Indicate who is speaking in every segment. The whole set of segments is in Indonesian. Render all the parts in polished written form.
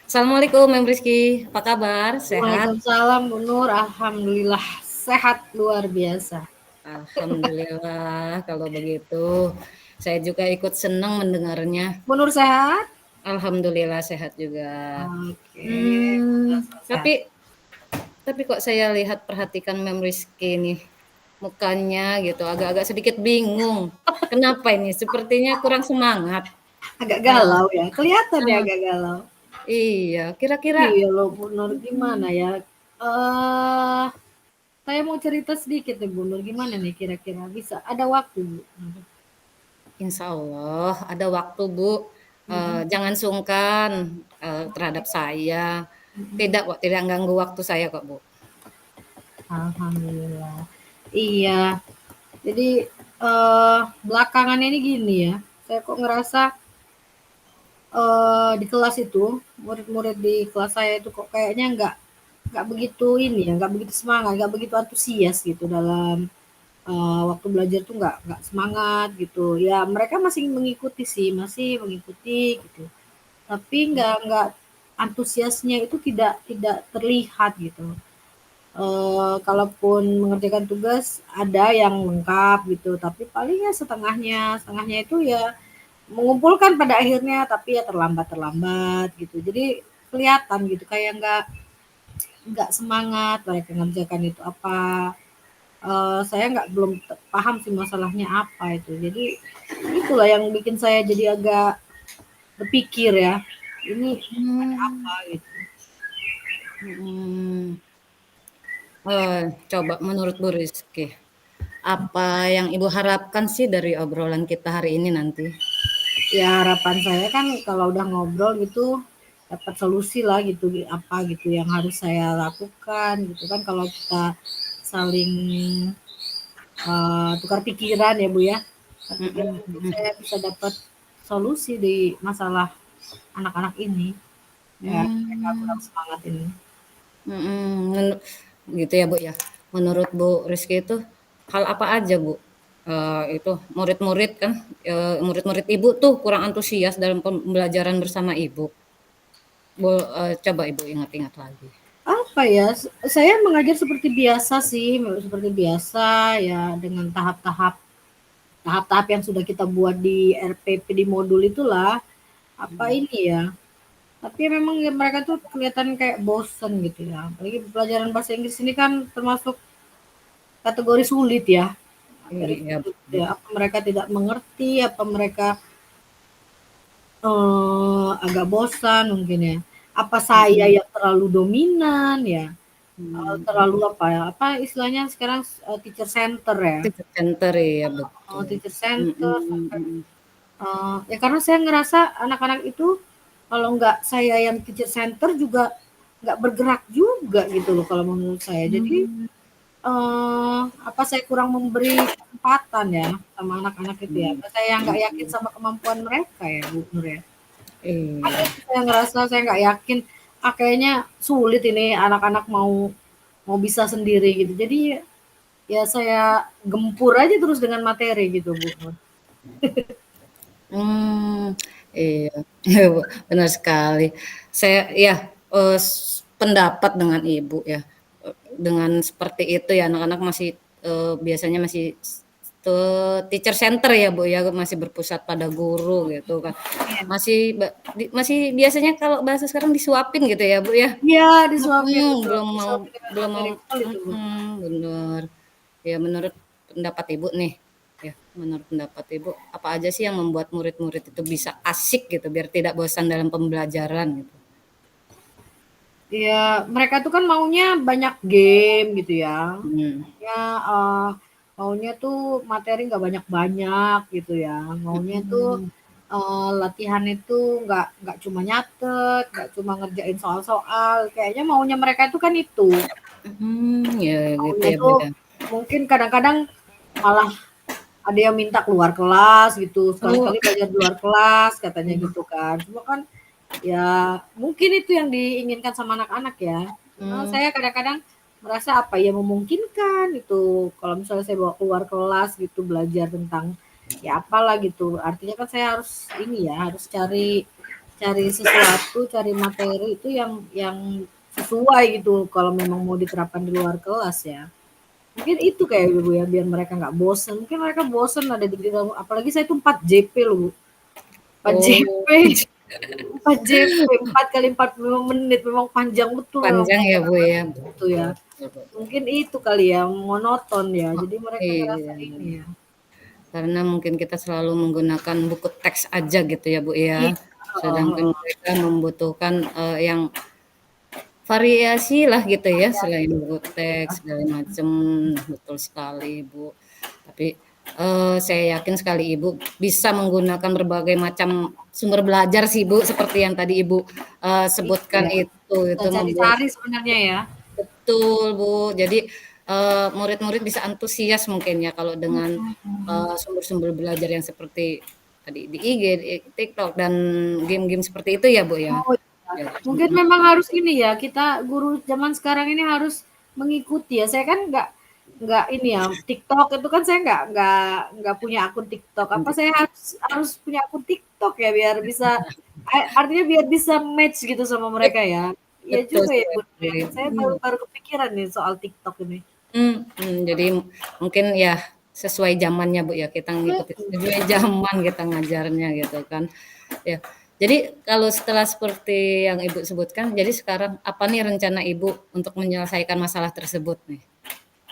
Speaker 1: Assalamualaikum, Mem Rizky. Apa kabar? Sehat?
Speaker 2: Waalaikumsalam Bu Nur, alhamdulillah sehat luar biasa.
Speaker 1: Alhamdulillah kalau begitu. Saya juga ikut senang mendengarnya.
Speaker 2: Bu Nur sehat?
Speaker 1: Alhamdulillah sehat juga.
Speaker 2: Oke, sehat.
Speaker 1: Tapi kok saya lihat perhatikan Mem Rizky nih, mukanya gitu agak-agak sedikit bingung. Kenapa ini? Sepertinya kurang semangat.
Speaker 2: Agak
Speaker 1: Ah,
Speaker 2: galau ya, kelihatan ya
Speaker 1: ah,
Speaker 2: agak galau.
Speaker 1: iya, kira-kira
Speaker 2: Iya loh Bu Nur, gimana
Speaker 1: mm,
Speaker 2: ya? eh saya mau cerita sedikit nih Bu Nur, gimana nih kira-kira bisa ada waktu Bu?
Speaker 1: insya Allah ada waktu Bu.
Speaker 2: Mm-mm.
Speaker 1: Jangan sungkan terhadap saya. Tidak kok, tidak ganggu waktu saya kok Bu.
Speaker 2: Alhamdulillah. Iya, jadi belakangan ini gini ya, saya kok ngerasa di kelas itu, murid-murid di kelas saya itu kok kayaknya nggak begitu ini ya, nggak begitu semangat, nggak begitu antusias gitu dalam waktu belajar tuh nggak semangat gitu. Ya mereka masih mengikuti sih, masih mengikuti gitu. Tapi nggak antusiasnya itu tidak terlihat gitu. Kalaupun mengerjakan tugas ada yang lengkap gitu, tapi palingnya setengahnya, setengahnya itu ya mengumpulkan pada akhirnya tapi ya terlambat gitu. Jadi kelihatan gitu kayak nggak semangat mereka ngerjakan itu apa. Saya nggak belum paham sih masalahnya apa itu. Jadi itulah yang bikin saya jadi agak berpikir ya. Ini ada
Speaker 1: Hmm,
Speaker 2: apa gitu.
Speaker 1: mm, coba menurut Bu Rizky, apa yang Ibu harapkan sih dari obrolan kita hari ini nanti?
Speaker 2: Ya harapan saya kan kalau udah ngobrol gitu dapat solusi lah gitu apa gitu yang harus saya lakukan gitu kan kalau kita saling tukar pikiran ya Bu ya. Tukar pikiran
Speaker 1: Mm-mm,
Speaker 2: mungkin
Speaker 1: mm-mm,
Speaker 2: saya bisa dapat solusi di masalah anak-anak ini ya mereka kurang
Speaker 1: mm,
Speaker 2: semangat ini.
Speaker 1: gitu ya Bu ya. Menurut Bu Rizky itu hal apa aja Bu? Itu murid-murid kan, murid-murid Ibu tuh kurang antusias dalam pembelajaran bersama Ibu. Coba Ibu ingat-ingat lagi.
Speaker 2: Apa ya, saya mengajar seperti biasa sih, seperti biasa ya dengan tahap-tahap yang sudah kita buat di RPP di modul itulah. Apa
Speaker 1: Mhm.
Speaker 2: ini ya, tapi memang ya mereka tuh kelihatan kayak bosen gitu ya. Apalagi pelajaran bahasa Inggris ini kan termasuk kategori sulit ya, materi
Speaker 1: Iya
Speaker 2: sulit
Speaker 1: Bu.
Speaker 2: ya. Apa mereka tidak mengerti, apa mereka agak bosan mungkin ya. Apa saya
Speaker 1: Mhm,
Speaker 2: yang terlalu dominan ya?
Speaker 1: mhm.
Speaker 2: Terlalu apa ya, apa istilahnya sekarang, teacher center ya,
Speaker 1: Itu center ya betul.
Speaker 2: teacher center
Speaker 1: Mhm,
Speaker 2: sampai,
Speaker 1: mhm.
Speaker 2: ya karena saya ngerasa anak-anak itu kalau nggak saya yang teacher center juga nggak bergerak juga gitu loh kalau menurut saya. Jadi,
Speaker 1: Mmm,
Speaker 2: apa saya kurang memberi kesempatan ya sama anak-anak itu ya,
Speaker 1: mhm,
Speaker 2: apa saya nggak yakin
Speaker 1: mhm.
Speaker 2: sama kemampuan mereka ya Bu Nur ya. Apa
Speaker 1: Iya.
Speaker 2: sih saya ngerasa saya nggak yakin, kayaknya sulit ini anak-anak mau mau bisa sendiri gitu. Jadi ya saya gempur aja terus dengan materi gitu, Bu.
Speaker 1: Mmm, iya. Iya, Bu, benar sekali. Saya ya, pendapat dengan Ibu ya, dengan seperti itu ya anak-anak masih, biasanya masih teacher center ya, Bu, ya, masih berpusat pada guru gitu kan.
Speaker 2: Iya.
Speaker 1: Masih biasanya kalau bahasa sekarang disuapin gitu ya, Bu, ya?
Speaker 2: Iya, disuapin
Speaker 1: Mhm,
Speaker 2: betul,
Speaker 1: belum mau
Speaker 2: disuapin dengan
Speaker 1: belum mau
Speaker 2: materi betul itu, Bu.
Speaker 1: bener. Ya menurut pendapat Ibu nih, ya menurut pendapat Ibu, apa aja sih yang membuat murid-murid itu bisa asik gitu, biar tidak bosan dalam pembelajaran gitu?
Speaker 2: Iya, mereka tuh kan maunya banyak game gitu ya.
Speaker 1: Hmm.
Speaker 2: Ya, maunya tuh materi nggak banyak-banyak gitu ya. Maunya tuh
Speaker 1: Mhm.
Speaker 2: latihan itu nggak cuma nyatet, nggak cuma ngerjain soal-soal. Kayaknya maunya mereka itu kan itu.
Speaker 1: Ya gitu
Speaker 2: Maunya
Speaker 1: ya, Bu,
Speaker 2: tuh
Speaker 1: ya.
Speaker 2: mungkin kadang-kadang malah ada yang minta keluar kelas gitu,
Speaker 1: Oh,
Speaker 2: sekali-kali belajar di luar kelas katanya
Speaker 1: mhm,
Speaker 2: gitu kan. Cuma kan ya mungkin itu yang diinginkan sama anak-anak ya. Cuma
Speaker 1: mmm,
Speaker 2: saya kadang-kadang merasa apa ya memungkinkan itu kalau misalnya saya bawa keluar kelas gitu belajar tentang ya apalah gitu. Artinya kan saya harus ini ya, harus cari cari sesuatu, cari materi itu yang sesuai gitu kalau memang mau diterapkan di luar kelas ya. Mungkin itu kayak Ibu ya, biar mereka nggak bosen. Mungkin mereka bosen ada di dalam, apalagi saya itu 4 JP loh, Bu. 4
Speaker 1: Oh,
Speaker 2: JP, 4 JP, 4 kali 45 menit, memang panjang betul memang
Speaker 1: panjang ya, Bu, ya?
Speaker 2: itu ya.
Speaker 1: Betul betul betul.
Speaker 2: Mungkin itu kali ya, monoton ya. Jadi mereka ngerasa
Speaker 1: Iya,
Speaker 2: ini ya.
Speaker 1: karena mungkin kita selalu menggunakan buku teks aja gitu ya, Bu, ya.
Speaker 2: Iya,
Speaker 1: Sedangkan
Speaker 2: heeh,
Speaker 1: mereka membutuhkan, yang variasi lah gitu ya, selain buku teks segala macem, betul sekali, Ibu. Tapi, saya yakin sekali Ibu bisa menggunakan berbagai macam sumber belajar sih, Bu, seperti yang tadi Ibu, sebutkan
Speaker 2: iya. Bisa
Speaker 1: itu membuat
Speaker 2: cari-cari sebenarnya ya.
Speaker 1: betul, Bu. Jadi, murid-murid bisa antusias mungkin ya kalau dengan,
Speaker 2: Mhm.
Speaker 1: sumber-sumber belajar yang seperti tadi di IG, di TikTok, dan game-game seperti itu ya, Bu, ya?
Speaker 2: Oh iya,
Speaker 1: Ya,
Speaker 2: mungkin
Speaker 1: mhm,
Speaker 2: memang harus ini ya, kita guru zaman sekarang ini harus mengikuti ya. Saya kan nggak ini ya, TikTok itu kan saya nggak punya akun TikTok. Apa
Speaker 1: nanti
Speaker 2: saya harus harus punya akun TikTok ya biar bisa artinya biar bisa match gitu sama mereka ya. Iya
Speaker 1: betul
Speaker 2: juga ya, Bun, ya.
Speaker 1: sekali,
Speaker 2: Saya baru
Speaker 1: mhm.
Speaker 2: baru kepikiran nih soal TikTok ini.
Speaker 1: Jadi mungkin ya sesuai zamannya, Bu, ya, kita ngikutin sesuai zaman kita ngajarnya gitu kan. Ya, jadi kalau setelah seperti yang Ibu sebutkan, jadi sekarang apa nih rencana Ibu untuk menyelesaikan masalah tersebut nih?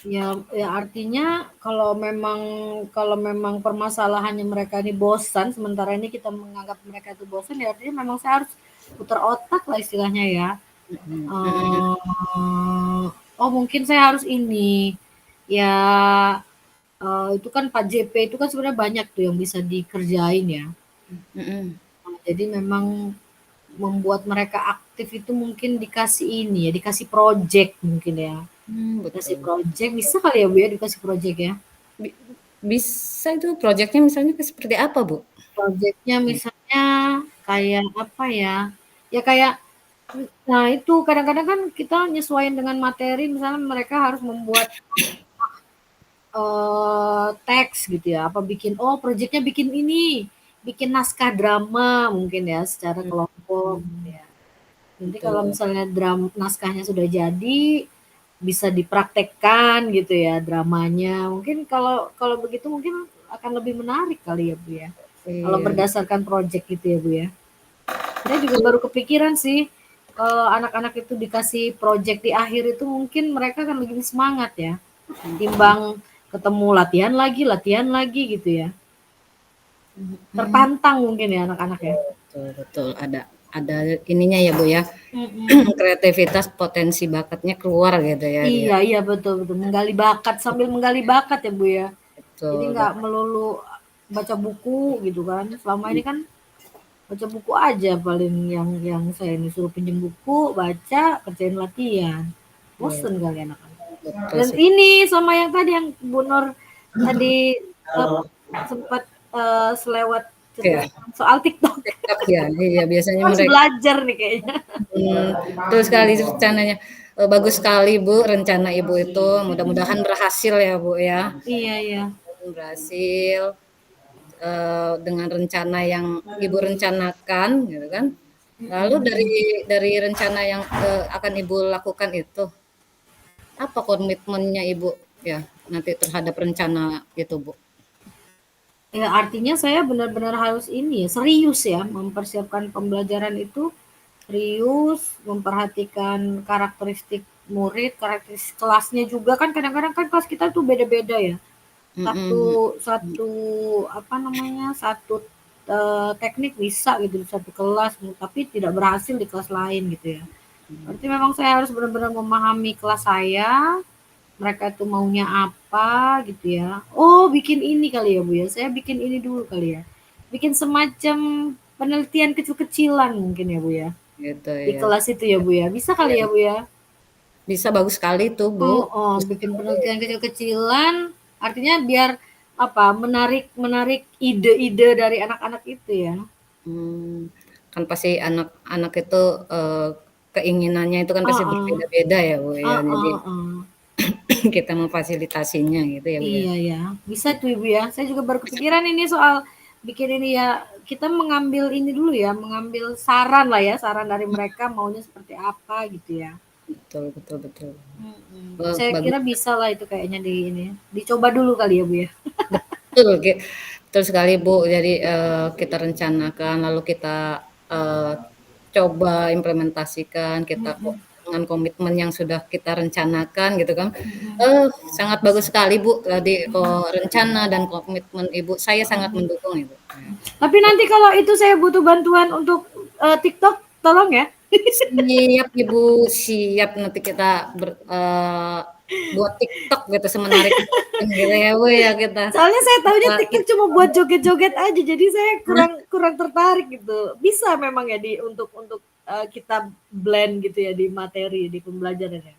Speaker 2: Ya, ya artinya kalau memang permasalahannya mereka ini bosan, sementara ini kita menganggap mereka itu bosan, ya artinya memang saya harus putar otak lah istilahnya ya.
Speaker 1: Mhm mhm
Speaker 2: Eh, oh mungkin saya harus ini, ya itu kan 4JP itu kan sebenarnya banyak tuh yang bisa dikerjain ya.
Speaker 1: mhm.
Speaker 2: Nah, jadi memang membuat mereka aktif itu mungkin dikasih ini ya, dikasih project mungkin ya. Dikasih
Speaker 1: Betul.
Speaker 2: project, bisa kali ya Bu ya dikasih project ya.
Speaker 1: Bi bisa itu projeknya misalnya seperti apa, Bu?
Speaker 2: Projeknya misalnya kayak apa ya, ya kayak nah itu kadang-kadang kan kita nyesuaiin dengan materi, misalnya mereka harus membuat, teks gitu ya, apa bikin, oh projeknya bikin ini, bikin naskah drama mungkin ya secara kelompok gitu
Speaker 1: Mhm,
Speaker 2: ya. Nanti kalau
Speaker 1: betul.
Speaker 2: misalnya naskahnya sudah jadi, bisa dipraktekkan gitu ya dramanya. Mungkin kalau kalau begitu mungkin akan lebih menarik kali ya, Bu, ya? Kalau
Speaker 1: Iya.
Speaker 2: berdasarkan project gitu ya, Bu, ya? Saya juga baru kepikiran sih, kalau anak-anak itu dikasih project di akhir itu mungkin mereka akan lebih semangat ya,
Speaker 1: Mhm
Speaker 2: timbang ketemu latihan lagi gitu ya.
Speaker 1: mhm.
Speaker 2: Tertantang mungkin ya anak-anak ya.
Speaker 1: Betul betul, ada ininya ya, Bu, ya,
Speaker 2: Mhm.
Speaker 1: kreativitas potensi bakatnya keluar gitu ya dia.
Speaker 2: Iya iya, betul betul, menggali bakat, sambil menggali bakat ya, Bu, ya. Jadi
Speaker 1: Betul
Speaker 2: nggak
Speaker 1: betul.
Speaker 2: melulu baca buku gitu kan. Selama ini kan baca buku aja paling yang saya ini suruh pinjam buku, baca, kerjain latihan.
Speaker 1: Iya,
Speaker 2: Bosen kali anak-anak.
Speaker 1: betul
Speaker 2: Dan
Speaker 1: sih.
Speaker 2: ini sama yang tadi yang Bu Nur tadi sempat selewat cerita
Speaker 1: Iya,
Speaker 2: soal TikTok.
Speaker 1: TikTok ya, iya biasanya
Speaker 2: Harus
Speaker 1: mereka
Speaker 2: belajar nih kayaknya.
Speaker 1: betul sekali rencananya, bagus sekali, Bu, rencana Ibu itu, mudah-mudahan berhasil ya, Bu, ya.
Speaker 2: Iya iya.
Speaker 1: Berhasil, dengan rencana yang Ibu rencanakan gitu kan. Lalu dari rencana yang, akan Ibu lakukan itu, apa komitmennya Ibu ya nanti terhadap rencana itu, Bu?
Speaker 2: Ya, artinya saya benar-benar harus ini ya, serius ya, mempersiapkan pembelajaran itu serius, memperhatikan karakteristik murid, karakteristik kelasnya juga kan kadang-kadang kan kelas kita tuh beda-beda ya. Satu
Speaker 1: Mhm
Speaker 2: satu apa namanya, satu teknik bisa gitu di satu kelas, tapi tidak berhasil di kelas lain gitu ya. Berarti memang saya harus benar-benar memahami kelas saya, mereka itu maunya apa gitu ya. Oh, bikin ini kali ya, Bu, ya. Saya bikin ini dulu kali ya. Bikin semacam penelitian kecil-kecilan mungkin ya, Bu, ya.
Speaker 1: gitu
Speaker 2: Di
Speaker 1: ya.
Speaker 2: kelas itu ya, Bu, ya. Bisa
Speaker 1: Iya,
Speaker 2: kali ya, Bu, ya.
Speaker 1: bisa bagus sekali tuh, Bu.
Speaker 2: Oh, oh,
Speaker 1: Bagus
Speaker 2: bikin
Speaker 1: sekali.
Speaker 2: penelitian kecil-kecilan artinya biar apa? Menarik menarik ide-ide dari anak-anak itu ya.
Speaker 1: Kan pasti anak-anak itu, keinginannya itu kan pasti
Speaker 2: Heeh.
Speaker 1: berbeda-beda ya, Bu, ya. Jadi
Speaker 2: Heeh, heeh.
Speaker 1: kita memfasilitasinya gitu ya, Bu, ya.
Speaker 2: Iya ya, bisa tuh Ibu ya. Saya juga baru kepikiran ini soal bikin ini ya, kita mengambil ini dulu ya, mengambil saran lah ya, saran dari mereka maunya seperti apa gitu ya.
Speaker 1: Betul betul betul.
Speaker 2: Saya
Speaker 1: Bagus.
Speaker 2: kira bisa lah itu kayaknya di ini, dicoba dulu kali ya Bu ya.
Speaker 1: Betul, betul sekali Bu. Jadi kita rencanakan, lalu kita coba implementasikan, kita dengan komitmen yang sudah kita rencanakan gitu kan. Sangat bagus sekali Bu. Tadi rencana dan komitmen Ibu, saya sangat mendukung Ibu.
Speaker 2: Tapi nanti kalau itu saya butuh bantuan untuk TikTok, tolong ya.
Speaker 1: Siap Ibu, siap nanti kita buat TikTok gitu semenarik mungkin gitu ya Bu ya kita.
Speaker 2: Soalnya saya tahunya
Speaker 1: Kita
Speaker 2: TikTok cuma buat joget-joget aja, jadi saya kurang tertarik gitu. Bisa memang ya untuk kita blend gitu ya di materi di pembelajaran ya.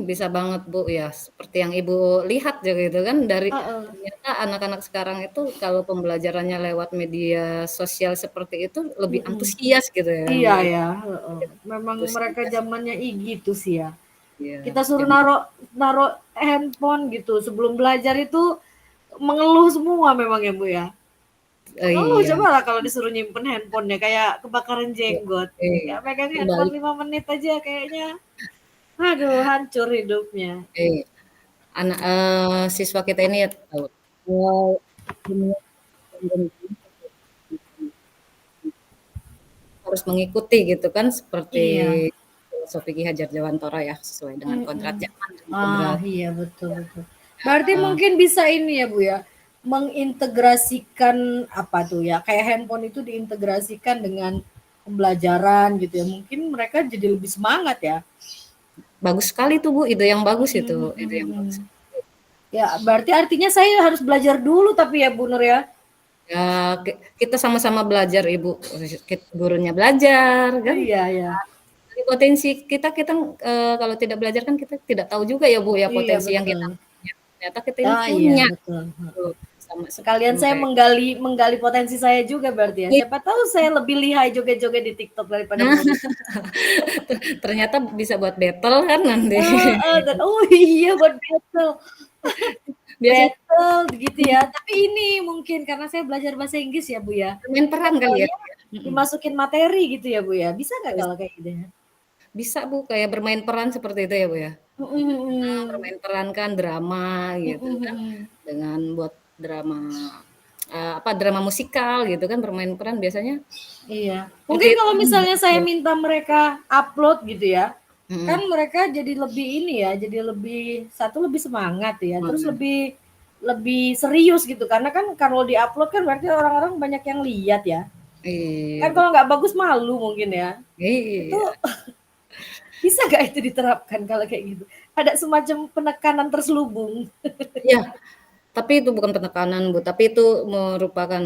Speaker 1: Bisa banget Bu ya, seperti yang Ibu lihat juga gitu kan dari
Speaker 2: Heeh.
Speaker 1: ternyata anak-anak sekarang itu kalau pembelajarannya lewat media sosial seperti itu lebih antusias gitu ya
Speaker 2: Iya
Speaker 1: Bu,
Speaker 2: ya, heeh. Memang mereka
Speaker 1: antusias.
Speaker 2: zamannya gitu sih ya.
Speaker 1: Iya,
Speaker 2: Kita suruh
Speaker 1: zaman
Speaker 2: naruh handphone gitu sebelum belajar itu mengeluh semua memang ya Bu ya. Mengeluh
Speaker 1: iya,
Speaker 2: coba lah kalau disuruh nyimpen handphonenya kayak kebakaran jenggot. Ya pegang handphone
Speaker 1: kembali
Speaker 2: 5 menit aja kayaknya. Aduh, hancur hidupnya.
Speaker 1: eh, siswa kita ini ya tahu, dunia harus mengikuti gitu kan seperti
Speaker 2: Iya.
Speaker 1: filosofi Ki Hajar Dewantara ya, sesuai dengan kodrat
Speaker 2: Mhm.
Speaker 1: zaman dan
Speaker 2: Ah,
Speaker 1: kodrat
Speaker 2: iya betul betul. Berarti
Speaker 1: eee,
Speaker 2: mungkin bisa ini ya Bu ya, mengintegrasikan apa tuh ya, kayak handphone itu diintegrasikan dengan pembelajaran gitu ya, mungkin mereka jadi lebih semangat ya?
Speaker 1: bagus sekali tuh Bu, ide yang bagus itu,
Speaker 2: Mhm
Speaker 1: ide yang
Speaker 2: mhm
Speaker 1: bagus.
Speaker 2: mhm. Ya berarti artinya saya harus belajar dulu tapi ya Bu Nur ya?
Speaker 1: Ya, kita sama-sama belajar Ibu, gurunya belajar kan,
Speaker 2: Iya iya.
Speaker 1: dari potensi kita kita, kalau tidak belajar kan kita tidak tahu juga ya Bu ya
Speaker 2: Iya
Speaker 1: potensi yang kita
Speaker 2: betul.
Speaker 1: punya, ternyata kita ini
Speaker 2: Ah, iya
Speaker 1: punya
Speaker 2: betul,
Speaker 1: gitu,
Speaker 2: heeh.
Speaker 1: sama
Speaker 2: Sekalian saya
Speaker 1: kayak
Speaker 2: menggali menggali potensi saya juga berarti ya,
Speaker 1: iya,
Speaker 2: siapa tahu saya lebih lihai joget-joget di TikTok daripada
Speaker 1: nah
Speaker 2: murid.
Speaker 1: ternyata bisa buat battle kan nanti.
Speaker 2: Heeh, dan oh iya buat battle.
Speaker 1: Biasanya
Speaker 2: Battle gitu ya, tapi ini mungkin karena saya belajar bahasa Inggris ya, Bu, ya.
Speaker 1: bermain
Speaker 2: Saya
Speaker 1: peran kali ya?
Speaker 2: maunya
Speaker 1: Mhm,
Speaker 2: dimasukin materi gitu ya, Bu, ya. Bisa nggak
Speaker 1: bis
Speaker 2: kalau kayak gitu ya?
Speaker 1: bisa Bu, kayak bermain peran seperti itu ya Bu ya?
Speaker 2: Mhm mhm.
Speaker 1: Bermain peran kan drama gitu
Speaker 2: Mhm
Speaker 1: kan,
Speaker 2: mhm.
Speaker 1: dengan buat drama, apa, drama musikal gitu kan bermain peran biasanya
Speaker 2: Iya.
Speaker 1: ide
Speaker 2: Mungkin
Speaker 1: itu
Speaker 2: kalau misalnya saya
Speaker 1: muncul.
Speaker 2: minta mereka upload gitu ya, kan
Speaker 1: Mhm,
Speaker 2: mereka jadi lebih ini ya, jadi lebih satu lebih semangat ya, terus
Speaker 1: semangat.
Speaker 2: lebih lebih serius gitu, karena kan kalau di-upload kan berarti orang-orang banyak yang lihat ya.
Speaker 1: Iya
Speaker 2: Kan kalau nggak bagus malu mungkin ya. Itu
Speaker 1: iya
Speaker 2: bisa nggak itu diterapkan kalau kayak gitu? Ada semacam penekanan terselubung.
Speaker 1: iya, tapi itu bukan penekanan Bu, tapi itu merupakan,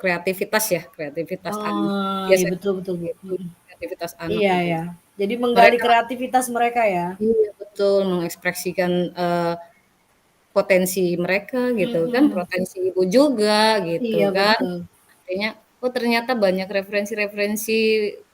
Speaker 1: kreativitas ya, kreativitas anak.
Speaker 2: Oh, iya
Speaker 1: Biasanya
Speaker 2: betul betul, Bu.
Speaker 1: itu kreativitas anak
Speaker 2: Iya
Speaker 1: itu.
Speaker 2: ya. Jadi menggali
Speaker 1: Mereka
Speaker 2: kreativitas mereka ya?
Speaker 1: iya betul, mengekspresikan, potensi mereka gitu kan,
Speaker 2: Mhm.
Speaker 1: potensi ibu juga gitu
Speaker 2: Iya
Speaker 1: kan.
Speaker 2: betul.
Speaker 1: Artinya, oh ternyata banyak referensi-referensi,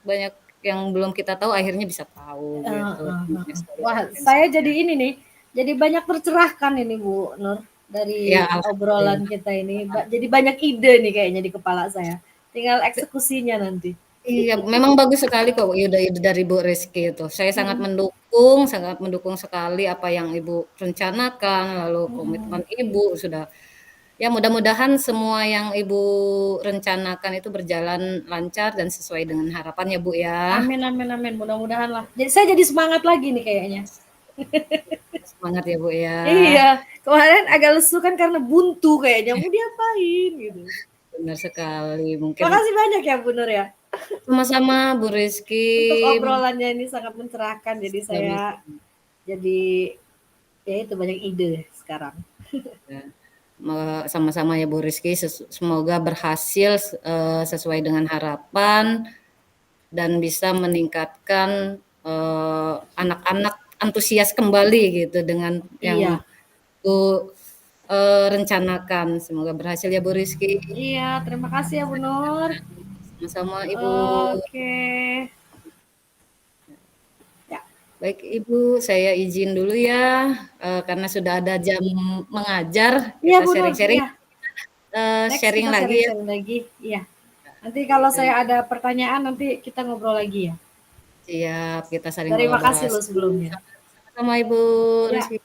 Speaker 1: banyak yang belum kita tahu akhirnya bisa tahu gitu,
Speaker 2: Heeh
Speaker 1: banyak
Speaker 2: heeh.
Speaker 1: sekali
Speaker 2: Wah, saya
Speaker 1: referensinya.
Speaker 2: jadi ini nih, jadi banyak tercerahkan ini Bu Nur,
Speaker 1: Ya
Speaker 2: dari obrolan
Speaker 1: alhamdulillah.
Speaker 2: kita ini. Jadi banyak ide nih kayaknya di kepala saya. Tinggal eksekusinya nanti.
Speaker 1: Iya, memang bagus sekali kok ide-ide dari Bu Rizky itu. Saya
Speaker 2: Mhm.
Speaker 1: sangat mendukung sekali apa yang Ibu rencanakan, lalu komitmen
Speaker 2: Mhm.
Speaker 1: Ibu sudah ya mudah-mudahan semua yang Ibu rencanakan itu berjalan lancar dan sesuai dengan harapan ya, Bu, ya.
Speaker 2: Amin amin amin, mudah-mudahan lah. Jadi saya jadi semangat lagi nih kayaknya.
Speaker 1: Semangat ya, Bu, ya.
Speaker 2: Iya, kemarin agak lesu kan karena buntu kayaknya, mau diapain gitu.
Speaker 1: Benar sekali, mungkin
Speaker 2: Makasih banyak ya Bu Nur ya,
Speaker 1: sama-sama Bu Rizky,
Speaker 2: untuk obrolannya ini sangat mencerahkan. Jadi saya
Speaker 1: sama-sama
Speaker 2: jadi ya itu banyak ide sekarang.
Speaker 1: ya. Sama-sama ya Bu Rizky, semoga berhasil sesuai dengan harapan dan bisa meningkatkan anak-anak antusias kembali gitu dengan yang
Speaker 2: Iya,
Speaker 1: Bu rencanakan. Semoga berhasil ya Bu Rizky.
Speaker 2: iya, terima kasih ya Bu Nur.
Speaker 1: Sama-sama Ibu.
Speaker 2: Oke. Ya,
Speaker 1: Baik Ibu, saya izin dulu ya, karena sudah ada jam mengajar,
Speaker 2: iya
Speaker 1: kita
Speaker 2: Bu Nur,
Speaker 1: sharing-sharing,
Speaker 2: iya. Next
Speaker 1: sharing
Speaker 2: kita
Speaker 1: lagi ya.
Speaker 2: sharing-sharing lagi. Iya. Nanti kalau
Speaker 1: Dan
Speaker 2: saya ada pertanyaan nanti kita ngobrol lagi ya.
Speaker 1: siap, kita saling
Speaker 2: Terima kasih
Speaker 1: kolaborasi.
Speaker 2: loh sebelumnya.
Speaker 1: Sama-sama Ibu
Speaker 2: Ya.
Speaker 1: Rizky.